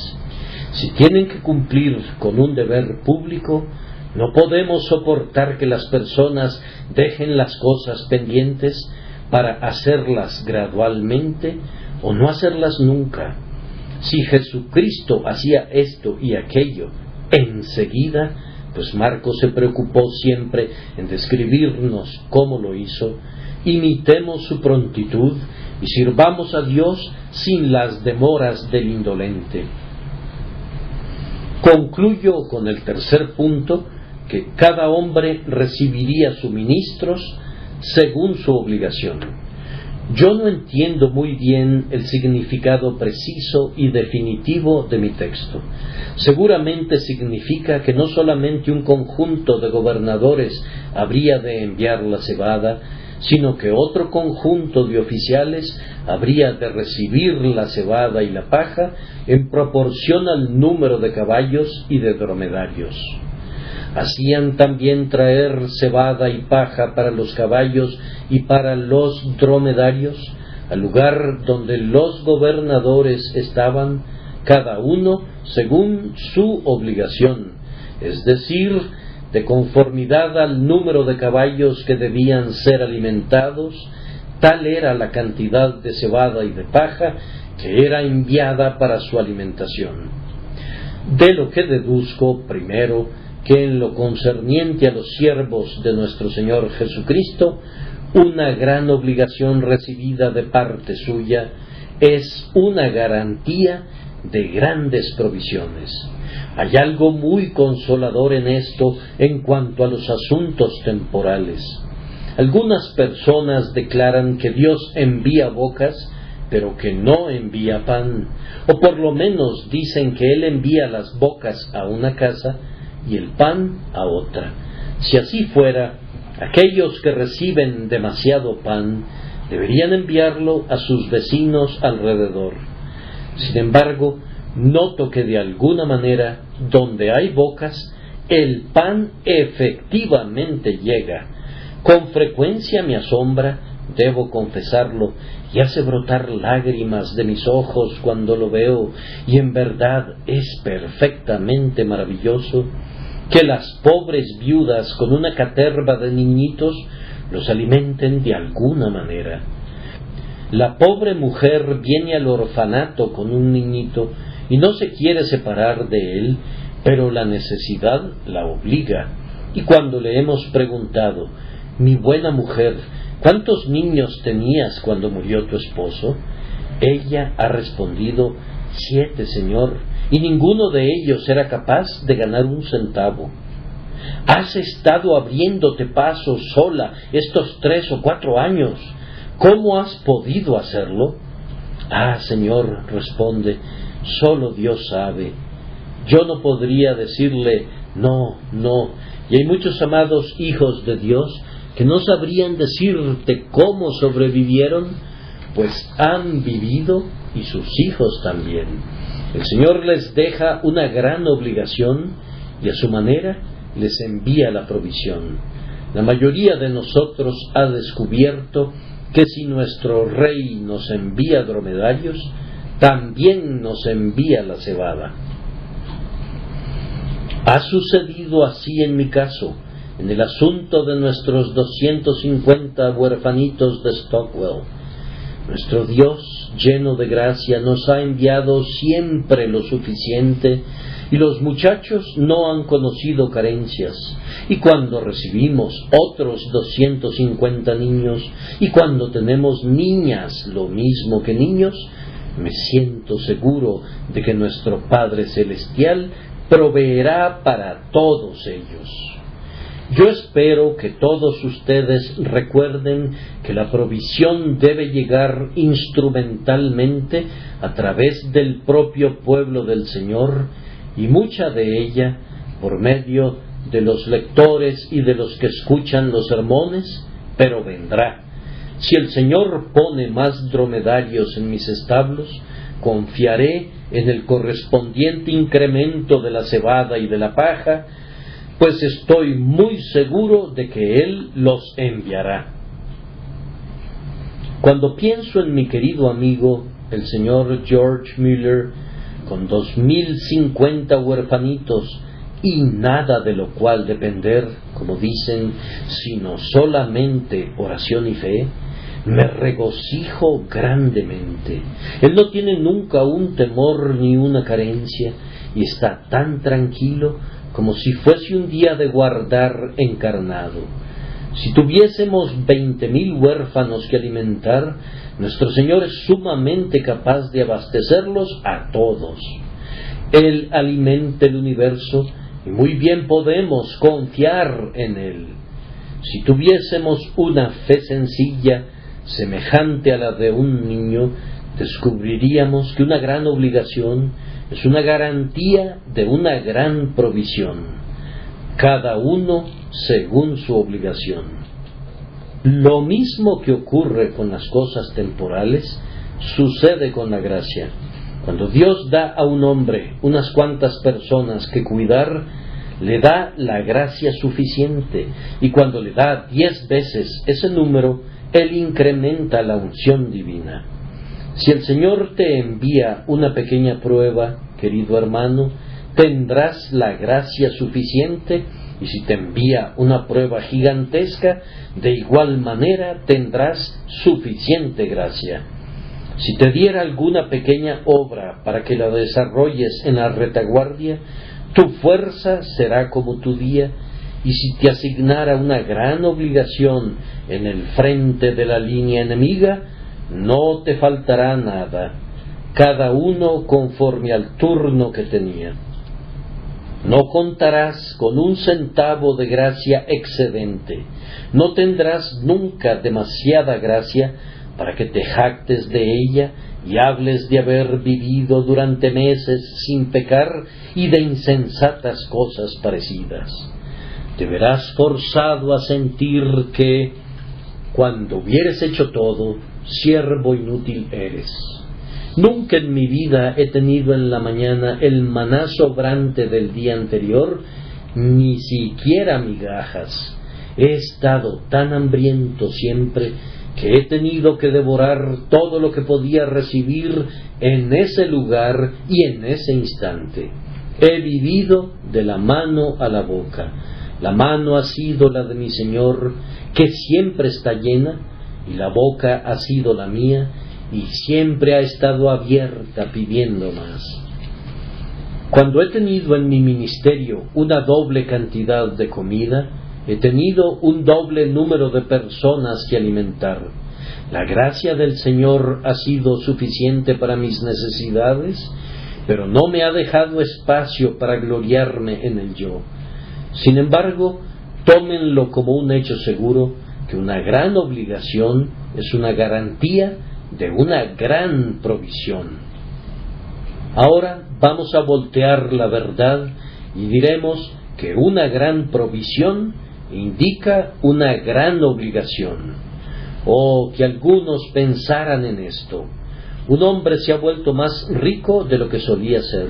Si tienen que cumplir con un deber público, no podemos soportar que las personas dejen las cosas pendientes para hacerlas gradualmente o no hacerlas nunca. Si Jesucristo hacía esto y aquello enseguida, pues Marcos se preocupó siempre en describirnos cómo lo hizo. Imitemos su prontitud y sirvamos a Dios sin las demoras del indolente. Concluyo con el tercer punto, que cada hombre recibiría suministros según su obligación. Yo no entiendo muy bien el significado preciso y definitivo de mi texto. Seguramente significa que no solamente un conjunto de gobernadores habría de enviar la cebada, sino que otro conjunto de oficiales habría de recibir la cebada y la paja en proporción al número de caballos y de dromedarios. Hacían también traer cebada y paja para los caballos y para los dromedarios, al lugar donde los gobernadores estaban, cada uno según su obligación, es decir, de conformidad al número de caballos que debían ser alimentados. Tal era la cantidad de cebada y de paja que era enviada para su alimentación. De lo que deduzco, primero, que en lo concerniente a los siervos de nuestro Señor Jesucristo, una gran obligación recibida de parte suya es una garantía de grandes provisiones. Hay algo muy consolador en esto en cuanto a los asuntos temporales. Algunas personas declaran que Dios envía bocas, pero que no envía pan, o por lo menos dicen que Él envía las bocas a una casa y el pan a otra. Si así fuera, aquellos que reciben demasiado pan deberían enviarlo a sus vecinos alrededor. Sin embargo, noto que de alguna manera, donde hay bocas, el pan efectivamente llega. Con frecuencia me asombra, debo confesarlo, y hace brotar lágrimas de mis ojos cuando lo veo, y en verdad es perfectamente maravilloso que las pobres viudas con una caterva de niñitos los alimenten de alguna manera. La pobre mujer viene al orfanato con un niñito y no se quiere separar de él, pero la necesidad la obliga. Y cuando le hemos preguntado: mi buena mujer, ¿cuántos niños tenías cuando murió tu esposo? Ella ha respondido: 7, Señor, y ninguno de ellos era capaz de ganar un centavo. Has estado abriéndote paso sola estos 3 o 4 años. ¿Cómo has podido hacerlo? Ah, Señor, responde, solo Dios sabe. Yo no podría decirle no. Y hay muchos amados hijos de Dios que no sabrían decirte cómo sobrevivieron, pues han vivido y sus hijos también. El Señor les deja una gran obligación y a su manera les envía la provisión. La mayoría de nosotros ha descubierto que si nuestro Rey nos envía dromedarios, también nos envía la cebada. Ha sucedido así en mi caso, en el asunto de nuestros 250 huerfanitos de Stockwell. Nuestro Dios, lleno de gracia, nos ha enviado siempre lo suficiente y los muchachos no han conocido carencias. Y cuando recibimos otros 250 niños y cuando tenemos niñas lo mismo que niños, me siento seguro de que nuestro Padre Celestial proveerá para todos ellos. Yo espero que todos ustedes recuerden que la provisión debe llegar instrumentalmente a través del propio pueblo del Señor y mucha de ella por medio de los lectores y de los que escuchan los sermones, pero vendrá. Si el Señor pone más dromedarios en mis establos, confiaré en el correspondiente incremento de la cebada y de la paja, pues estoy muy seguro de que Él los enviará. Cuando pienso en mi querido amigo, el señor George Mueller, con 2050 huerfanitos y nada de lo cual depender, como dicen, sino solamente oración y fe, me regocijo grandemente. Él no tiene nunca un temor ni una carencia y está tan tranquilo como si fuese un día de guardar encarnado. Si tuviésemos 20,000 huérfanos que alimentar, nuestro Señor es sumamente capaz de abastecerlos a todos. Él alimenta el universo y muy bien podemos confiar en Él. Si tuviésemos una fe sencilla, semejante a la de un niño, descubriríamos que una gran obligación es una garantía de una gran provisión, cada uno según su obligación. Lo mismo que ocurre con las cosas temporales, sucede con la gracia. Cuando Dios da a un hombre unas cuantas personas que cuidar, le da la gracia suficiente, y cuando le da 10 veces ese número, Él incrementa la unción divina. Si el Señor te envía una pequeña prueba, querido hermano, tendrás la gracia suficiente, y si te envía una prueba gigantesca, de igual manera tendrás suficiente gracia. Si te diera alguna pequeña obra para que la desarrolles en la retaguardia, tu fuerza será como tu día, y si te asignara una gran obligación en el frente de la línea enemiga, no te faltará nada, cada uno conforme al turno que tenía. No contarás con un centavo de gracia excedente, no tendrás nunca demasiada gracia para que te jactes de ella y hables de haber vivido durante meses sin pecar y de insensatas cosas parecidas. Te verás forzado a sentir que, cuando hubieres hecho todo, siervo inútil eres. Nunca en mi vida he tenido en la mañana el maná sobrante del día anterior, ni siquiera migajas. He estado tan hambriento siempre que he tenido que devorar todo lo que podía recibir en ese lugar y en ese instante. He vivido de la mano a la boca. La mano ha sido la de mi Señor, que siempre está llena, y la boca ha sido la mía, y siempre ha estado abierta pidiendo más. Cuando he tenido en mi ministerio una doble cantidad de comida, he tenido un doble número de personas que alimentar. La gracia del Señor ha sido suficiente para mis necesidades, pero no me ha dejado espacio para gloriarme en el yo. Sin embargo, tómenlo como un hecho seguro que una gran obligación es una garantía de una gran provisión. Ahora vamos a voltear la verdad y diremos que una gran provisión indica una gran obligación. Oh, que algunos pensaran en esto. Un hombre se ha vuelto más rico de lo que solía ser.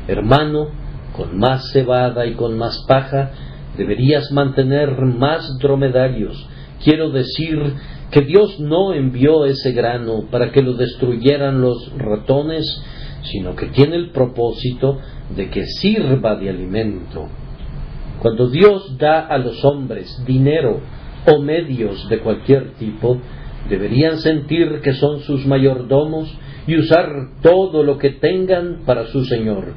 Hermano, con más cebada y con más paja, deberías mantener más dromedarios. Quiero decir que Dios no envió ese grano para que lo destruyeran los ratones, sino que tiene el propósito de que sirva de alimento. Cuando Dios da a los hombres dinero o medios de cualquier tipo, deberían sentir que son sus mayordomos y usar todo lo que tengan para su Señor.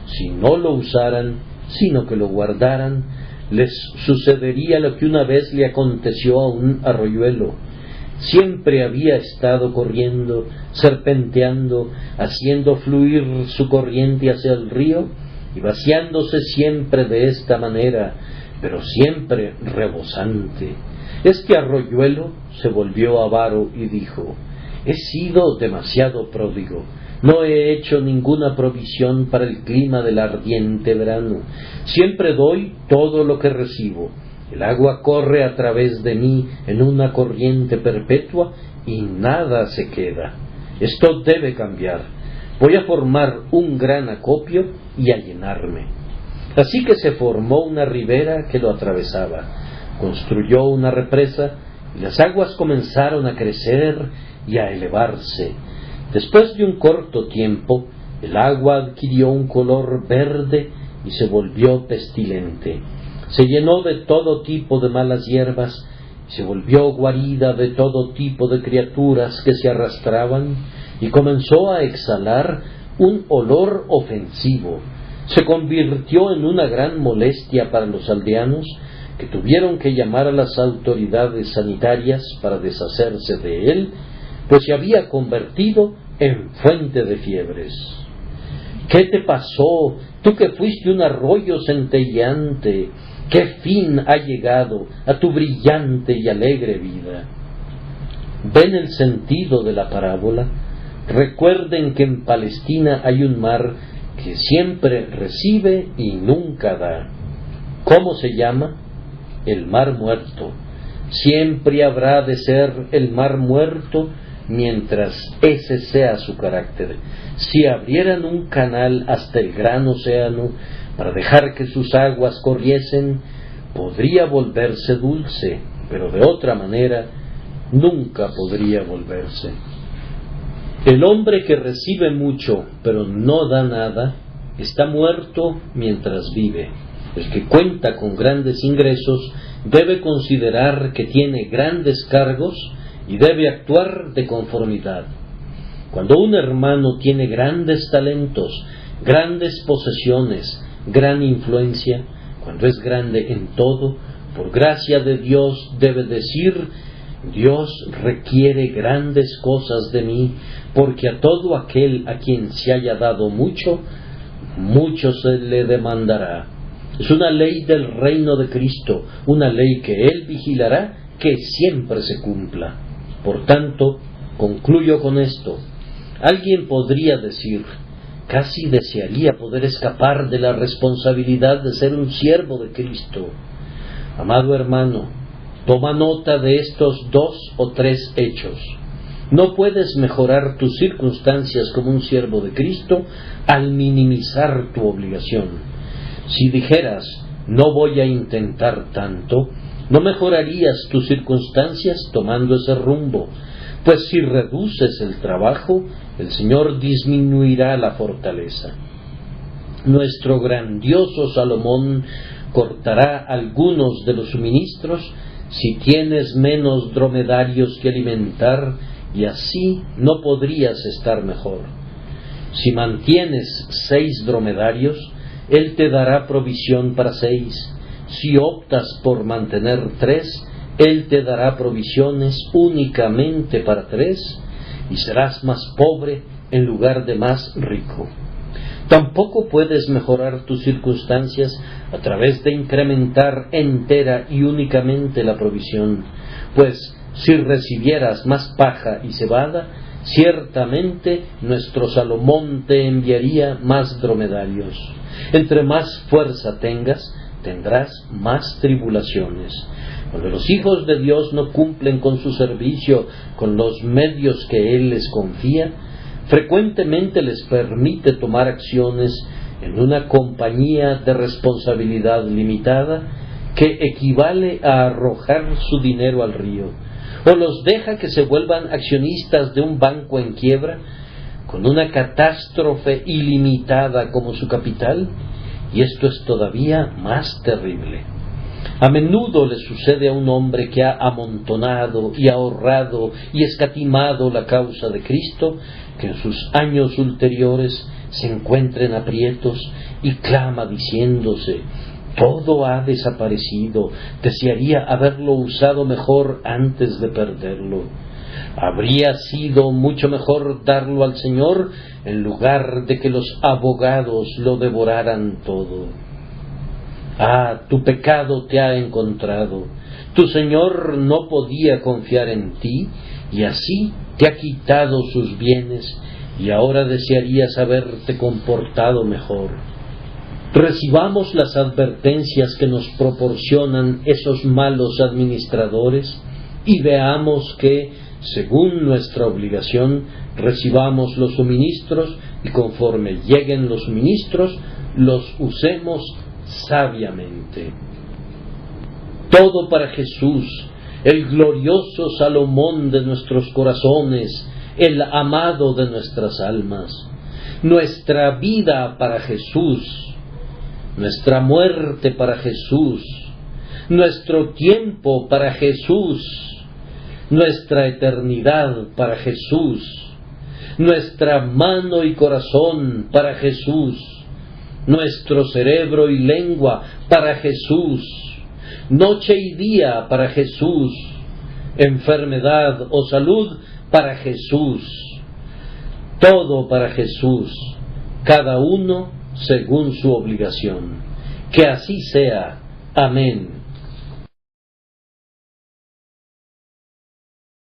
Si no lo usaran, sino que lo guardaran, les sucedería lo que una vez le aconteció a un arroyuelo. Siempre había estado corriendo, serpenteando, haciendo fluir su corriente hacia el río y vaciándose siempre de esta manera, pero siempre rebosante. Este arroyuelo se volvió avaro y dijo: he sido demasiado pródigo, no he hecho ninguna provisión para el clima del ardiente verano, siempre doy todo lo que recibo. El agua corre a través de mí en una corriente perpetua y nada se queda. Esto debe cambiar. Voy a formar un gran acopio y a llenarme. Así que se formó una ribera que lo atravesaba. Construyó una represa y las aguas comenzaron a crecer y a elevarse. Después de un corto tiempo, el agua adquirió un color verde y se volvió pestilente. Se llenó de todo tipo de malas hierbas y se volvió guarida de todo tipo de criaturas que se arrastraban y comenzó a exhalar un olor ofensivo. Se convirtió en una gran molestia para los aldeanos, que tuvieron que llamar a las autoridades sanitarias para deshacerse de él, pues se había convertido en fuente de fiebres. ¿Qué te pasó, tú que fuiste un arroyo centelleante? ¿Qué fin ha llegado a tu brillante y alegre vida? ¿Ven el sentido de la parábola? Recuerden que en Palestina hay un mar que siempre recibe y nunca da. ¿Cómo se llama? El Mar Muerto. Siempre habrá de ser el Mar Muerto mientras ese sea su carácter. Si abrieran un canal hasta el gran océano para dejar que sus aguas corriesen, podría volverse dulce, pero de otra manera nunca podría volverse. El hombre que recibe mucho pero no da nada está muerto mientras vive. El que cuenta con grandes ingresos debe considerar que tiene grandes cargos y debe actuar de conformidad. Cuando un hermano tiene grandes talentos, grandes posesiones, gran influencia, cuando es grande en todo, por gracia de Dios debe decir: Dios requiere grandes cosas de mí, porque a todo aquel a quien se haya dado mucho, mucho se le demandará. Es una ley del reino de Cristo, una ley que Él vigilará que siempre se cumpla. Por tanto, concluyo con esto. Alguien podría decir: casi desearía poder escapar de la responsabilidad de ser un siervo de Cristo. Amado hermano, toma nota de estos 2 o 3 hechos. No puedes mejorar tus circunstancias como un siervo de Cristo al minimizar tu obligación. Si dijeras: no voy a intentar tanto, no mejorarías tus circunstancias tomando ese rumbo, pues si reduces el trabajo, el Señor disminuirá la fortaleza. Nuestro grandioso Salomón cortará algunos de los suministros si tienes menos dromedarios que alimentar, y así no podrías estar mejor. Si mantienes 6 dromedarios, Él te dará provisión para 6. Si optas por mantener 3, Él te dará provisiones únicamente para 3, y serás más pobre en lugar de más rico. Tampoco puedes mejorar tus circunstancias a través de incrementar entera y únicamente la provisión, pues si recibieras más paja y cebada, ciertamente nuestro Salomón te enviaría más dromedarios. Entre más fuerza tengas, tendrás más tribulaciones. Cuando los hijos de Dios no cumplen con su servicio, con los medios que Él les confía, frecuentemente les permite tomar acciones en una compañía de responsabilidad limitada que equivale a arrojar su dinero al río, o los deja que se vuelvan accionistas de un banco en quiebra, con una catástrofe ilimitada como su capital, y esto es todavía más terrible. A menudo le sucede a un hombre que ha amontonado y ahorrado y escatimado la causa de Cristo, que en sus años ulteriores se encuentra en aprietos y clama diciéndose: todo ha desaparecido, desearía haberlo usado mejor antes de perderlo. Habría sido mucho mejor darlo al Señor en lugar de que los abogados lo devoraran todo. Ah, tu pecado te ha encontrado. Tu Señor no podía confiar en ti y así te ha quitado sus bienes, y ahora desearías haberte comportado mejor. Recibamos las advertencias que nos proporcionan esos malos administradores y veamos que, según nuestra obligación, recibamos los suministros y conforme lleguen los suministros, los usemos sabiamente. Todo para Jesús, el glorioso Salomón de nuestros corazones, el amado de nuestras almas. Nuestra vida para Jesús, nuestra muerte para Jesús, nuestro tiempo para Jesús, nuestra eternidad para Jesús, nuestra mano y corazón para Jesús, nuestro cerebro y lengua para Jesús, noche y día para Jesús, enfermedad o salud para Jesús, todo para Jesús, cada uno según su obligación. Que así sea. Amén.